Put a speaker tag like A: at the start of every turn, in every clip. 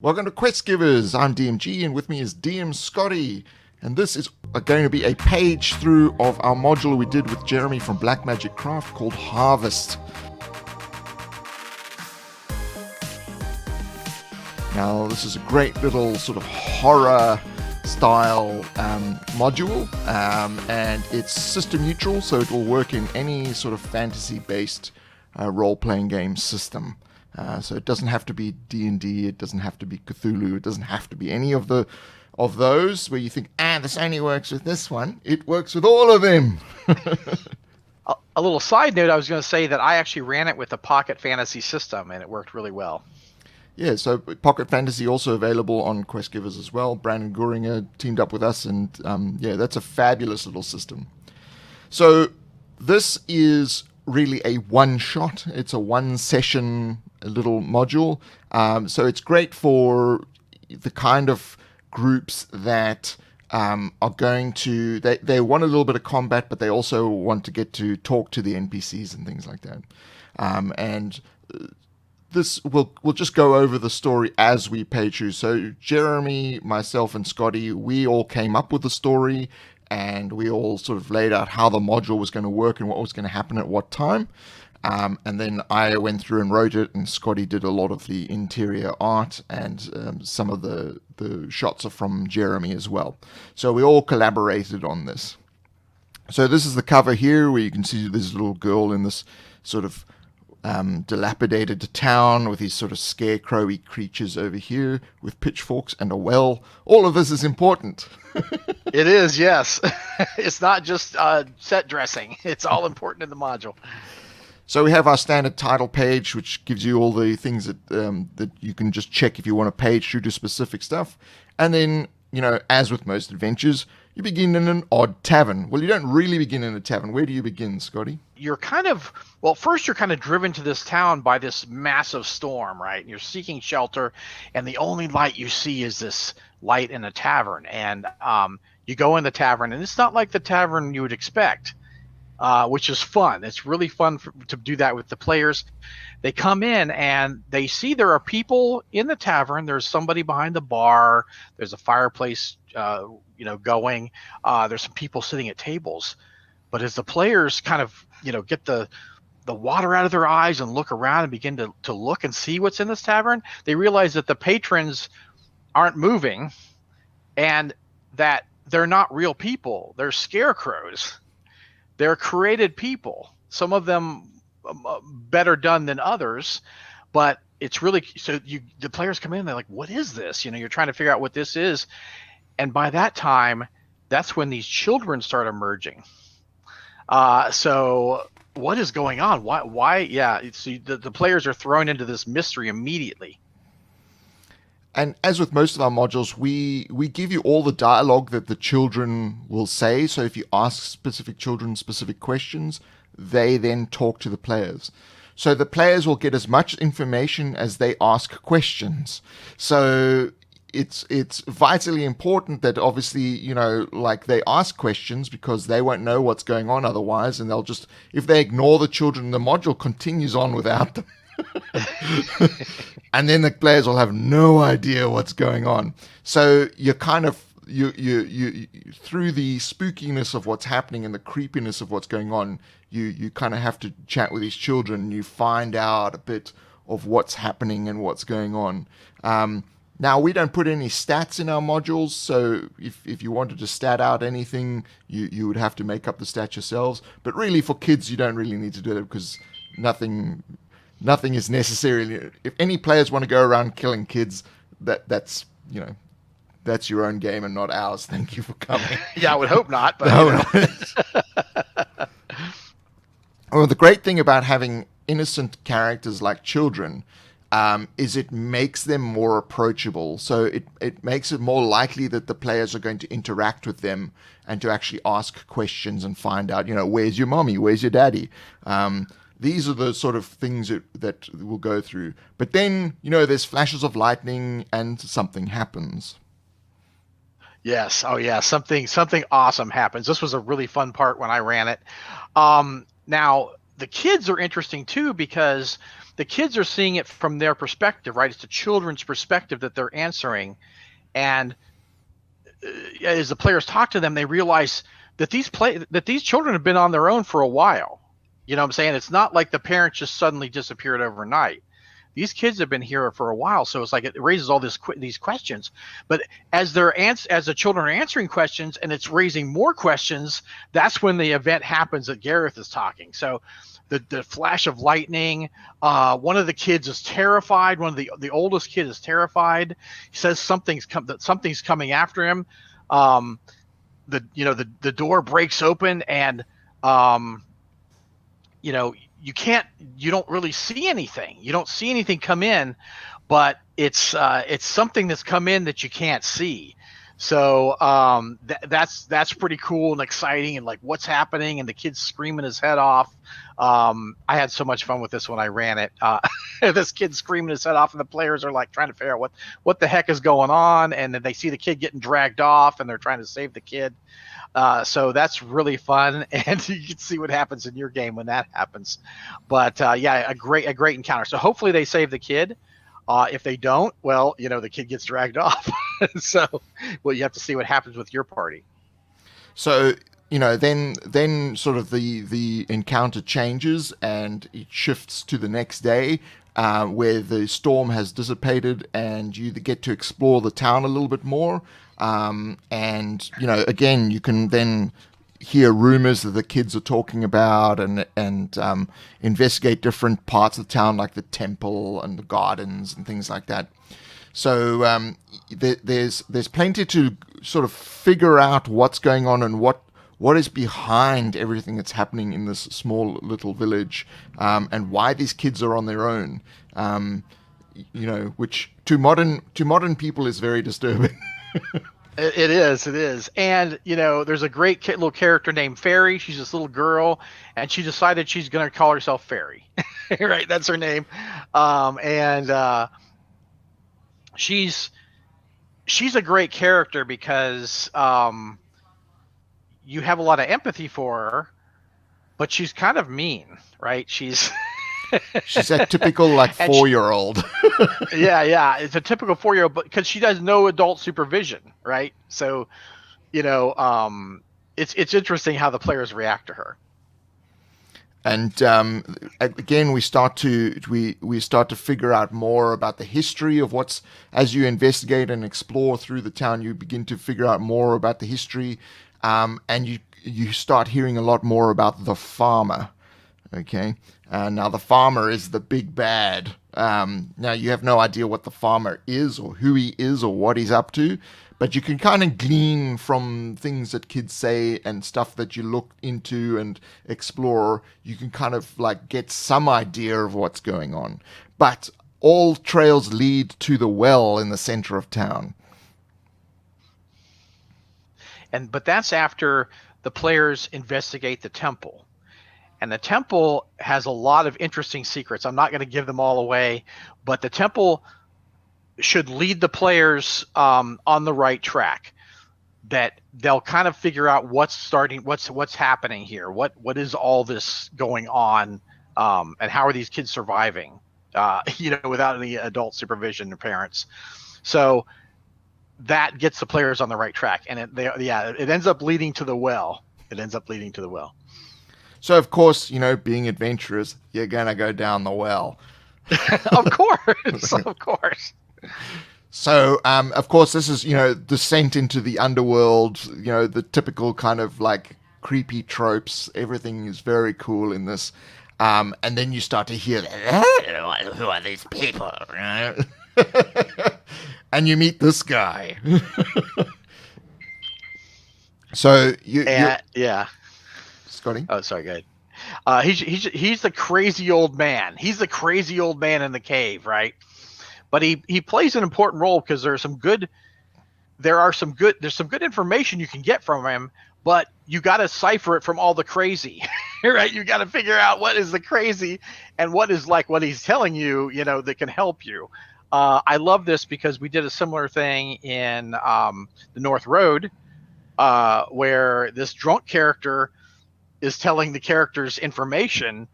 A: Welcome to Quest Givers. I'm DMG, and with me is DM Scotty. And this is going to be a page through of our module we did with Jeremy from TheDMGinfo called Harvest. Now, this is a great little sort of horror style module, and it's system neutral, so it will work in any sort of fantasy-based role-playing game system. So it doesn't have to be D&D, it doesn't have to be Cthulhu, it doesn't have to be any of those where you think, this only works with this one. It works with all of them.
B: A little side note, I was going to say that I actually ran it with a Pocket Fantasy system, and it worked really well.
A: Yeah, so Pocket Fantasy also available on Quest Givers as well. Brandon Goringer teamed up with us, and that's a fabulous little system. So this is really a one-shot. It's a one-session little module. So it's great for the kind of groups that are going to... They want a little bit of combat, but they also want to get to talk to the NPCs and things like that. This we'll just go over the story as we page through. So Jeremy, myself, and Scotty, we all came up with the story, and we all sort of laid out how the module was going to work and what was going to happen at what time. And then I went through and wrote it, and Scotty did a lot of the interior art, and some of the shots are from Jeremy as well. So we all collaborated on this. So this is the cover here, where you can see this little girl in this sort of dilapidated town with these sort of scarecrowy creatures over here with pitchforks and a well. All of this is important.
B: It is, yes. It's not just set dressing. It's all important in the module.
A: So we have our standard title page, which gives you all the things that you can just check if you want to page through to specific stuff. And then, as with most adventures, you begin in an odd tavern. Well, you don't really begin in a tavern. Where do you begin, Scotty?
B: First you're kind of driven to this town by this massive storm, right? And you're seeking shelter, and the only light you see is this light in a tavern. And you go in the tavern, and it's not like the tavern you would expect, which is fun. It's really fun to do that with the players. They come in, and they see there are people in the tavern. There's somebody behind the bar. There's a fireplace going. There's some people sitting at tables. But as the players kind of, get the water out of their eyes and look around and begin to look and see what's in this tavern, they realize that the patrons aren't moving and that they're not real people. They're scarecrows. They're created people. Some of them better done than others, but it's really, the players come in, they're like, what is this? You're trying to figure out what this is. And by that time, that's when these children start emerging. So what is going on? Why? Yeah. See, the players are thrown into this mystery immediately.
A: And as with most of our modules, we give you all the dialogue that the children will say. So if you ask specific children specific questions, they then talk to the players. So the players will get as much information as they ask questions. So it's vitally important that obviously, they ask questions, because they won't know what's going on otherwise, and they'll just, if they ignore the children, the module continues on without them. And then the players will have no idea what's going on. So you're kind of, you through the spookiness of what's happening and the creepiness of what's going on, you kind of have to chat with these children, and you find out a bit of what's happening and what's going on. Now, we don't put any stats in our modules, so if you wanted to stat out anything, you would have to make up the stats yourselves. But really, for kids, you don't really need to do that, because nothing is necessarily... If any players want to go around killing kids, that's your own game and not ours. Thank you for coming.
B: Yeah, I would hope not. But
A: Well, the great thing about having innocent characters like children is it makes them more approachable. So it makes it more likely that the players are going to interact with them and to actually ask questions and find out, where's your mommy? Where's your daddy? These are the sort of things that we'll go through. But then, there's flashes of lightning and something happens.
B: Yes. Oh, yeah. Something awesome happens. This was a really fun part when I ran it. Now, the kids are interesting, too, because the kids are seeing it from their perspective, right? It's the children's perspective that they're answering. And as the players talk to them, they realize that these children have been on their own for a while. You know what I'm saying? It's not like the parents just suddenly disappeared overnight. These kids have been here for a while, so it's like it raises all these questions. But as the children are answering questions, and it's raising more questions, that's when the event happens that Gareth is talking. So the flash of lightning. One of the kids is terrified. One of the oldest kid is terrified. He says something's coming after him. The door breaks open, and you don't really see anything. You don't see anything come in, but it's something that's come in that you can't see. So that's pretty cool and exciting, and like what's happening, and the kid's screaming his head off. I had so much fun with this when I ran it. This kid screaming his head off, and the players are like trying to figure out what the heck is going on, and then they see the kid getting dragged off, and they're trying to save the kid. So that's really fun, and you can see what happens in your game when that happens. But a great encounter. So hopefully they save the kid. If they don't, well, the kid gets dragged off. So, well, you have to see what happens with your party.
A: So, then sort of the encounter changes and it shifts to the next day, where the storm has dissipated and you get to explore the town a little bit more. And, again, you can then hear rumors that the kids are talking about and investigate different parts of the town, like the temple and the gardens and things like that. So there's plenty to sort of figure out what's going on and what is behind everything that's happening in this small little village, and why these kids are on their own, which to modern people is very disturbing.
B: It is. And, there's a great little character named Fairy. She's this little girl, and she decided she's going to call herself Fairy. Right? That's her name. And she's a great character because you have a lot of empathy for her, but she's kind of mean, right? She's
A: a typical 4-year-old.
B: Yeah. It's a typical 4-year-old, but because she does no adult supervision, right? So, it's interesting how the players react to her.
A: And again, we start to figure out more about the history of what's, as you investigate and explore through the town, you begin to figure out more about the history, and you start hearing a lot more about the farmer. Okay. Now the farmer is the big bad. Now you have no idea what the farmer is or who he is or what he's up to, but you can kind of glean from things that kids say and stuff that you look into and explore. You can kind of get some idea of what's going on. But all trails lead to the well in the center of town.
B: But that's after the players investigate the temple. And the temple has a lot of interesting secrets. I'm not going to give them all away, but the temple should lead the players on the right track. That they'll kind of figure out what's happening here. What is all this going on, and how are these kids surviving? Without any adult supervision or parents. So that gets the players on the right track, and it ends up leading to the well.
A: So, of course, being adventurous, you're going to go down the well.
B: Of course.
A: So, of course, this is, descent into the underworld, the typical kind of creepy tropes. Everything is very cool in this. And then you start to hear, who are these people? And you meet this guy. So,
B: yeah.
A: Scotty?
B: Oh, sorry, go ahead. He's the crazy old man. He's the crazy old man in the cave, right? But he plays an important role because there's some good information you can get from him, but you got to cipher it from all the crazy, right? You got to figure out what is the crazy and what is what he's telling you, that can help you. I love this because we did a similar thing in the North Road, where this drunk character is telling the characters information,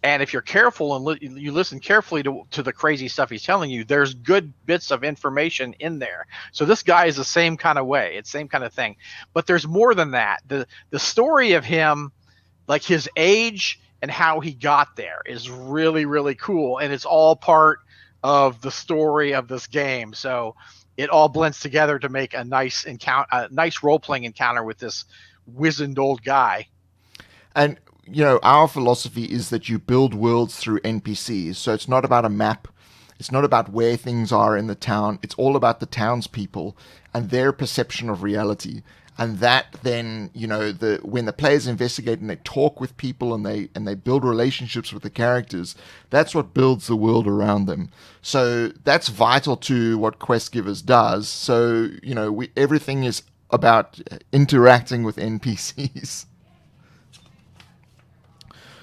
B: And if you're careful and you listen carefully to the crazy stuff he's telling you, there's good bits of information in there. So this guy is the same kind of way. It's the same kind of thing. But there's more than that. The story of him, like his age and how he got there, is really, really cool. And it's all part of the story of this game. So it all blends together to make a nice encounter, a nice role-playing encounter with this wizened old guy.
A: And our philosophy is that you build worlds through NPCs. So it's not about a map. It's not about where things are in the town. It's all about the townspeople and their perception of reality. And that then, when the players investigate and they talk with people and they build relationships with the characters, that's what builds the world around them. So that's vital to what Quest Givers does. So, everything is about interacting with NPCs.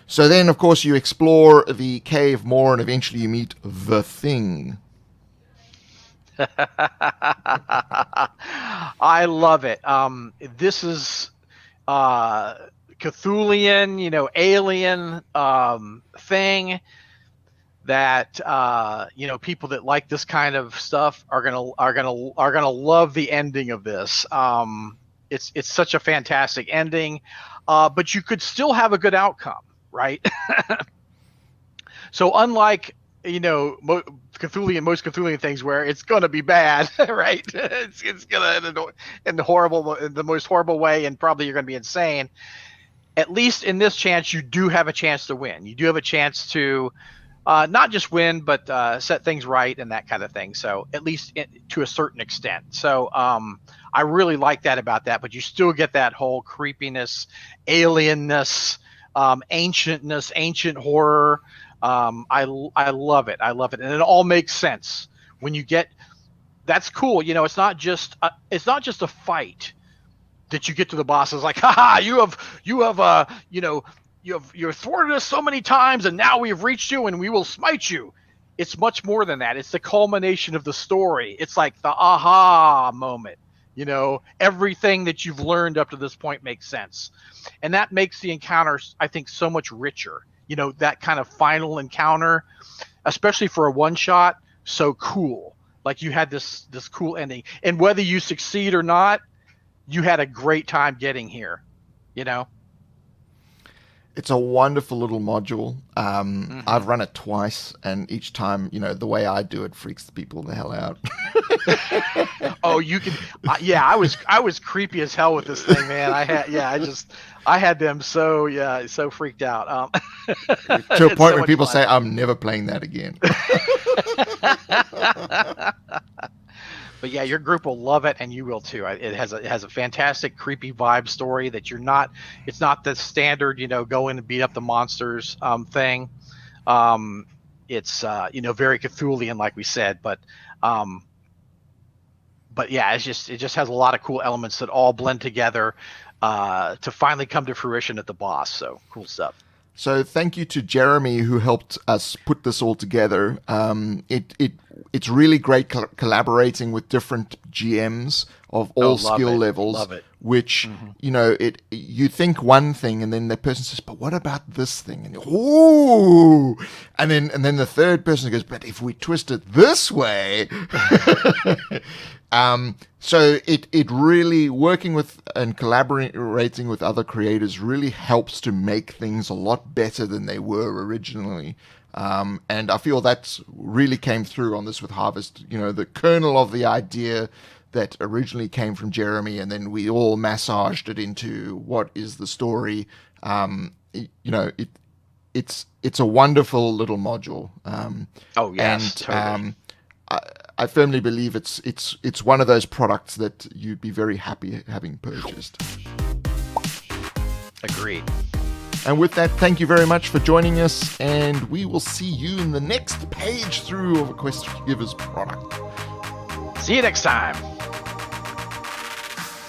A: So then, of course, you explore the cave more, and eventually you meet the Thing.
B: I love it. This is Cthulhian, alien thing that people that like this kind of stuff are gonna love the ending of this. It's such a fantastic ending, but you could still have a good outcome. Right. So unlike, most Cthulhian things where it's going to be bad, right? It's going to in the most horrible way, and probably you're going to be insane. At least in this chance, you do have a chance to win. You do have a chance to not just win, but set things right and that kind of thing. So at least to a certain extent. So I really like that about that, but you still get that whole creepiness, alienness, ancientness, ancient horror. I love it. I love it, and it all makes sense when you get. That's cool. It's not just a fight that you get to the boss. It's like, haha, you've thwarted us so many times, and now we have reached you, and we will smite you. It's much more than that. It's the culmination of the story. It's like the aha moment. Everything that you've learned up to this point makes sense. And that makes the encounters, I think, so much richer. That kind of final encounter, especially for a one-shot, so cool. Like you had this cool ending. And whether you succeed or not, you had a great time getting here,
A: It's a wonderful little module. I've run it twice, and each time, the way I do it freaks the people the hell out.
B: Oh, you can. I was creepy as hell with this thing, man. I had them so freaked out.
A: To a point where people say, "I'm never playing that again."
B: But yeah, your group will love it, and you will too. It has a fantastic creepy vibe story that it's not the standard, go in and beat up the monsters thing. It's very Cthulhian, like we said, but yeah, it just has a lot of cool elements that all blend together to finally come to fruition at the boss. So cool stuff.
A: So thank you to Jeremy who helped us put this all together. It's really great collaborating with different GMs of all skill levels.
B: Love it.
A: Which you think one thing, and then the person says, "But what about this thing?" And ooh, and then the third person goes, "But if we twist it this way." So it really, working with and collaborating with other creators really helps to make things a lot better than they were originally. And I feel that really came through on this with Harvest. The kernel of the idea that originally came from Jeremy, and then we all massaged it into what is the story. It's a wonderful little module.
B: Oh yes,
A: and
B: totally.
A: I firmly believe it's one of those products that you'd be very happy having purchased.
B: Agreed.
A: And with that, thank you very much for joining us, and we will see you in the next page through of a Quest Givers product.
B: See you next time.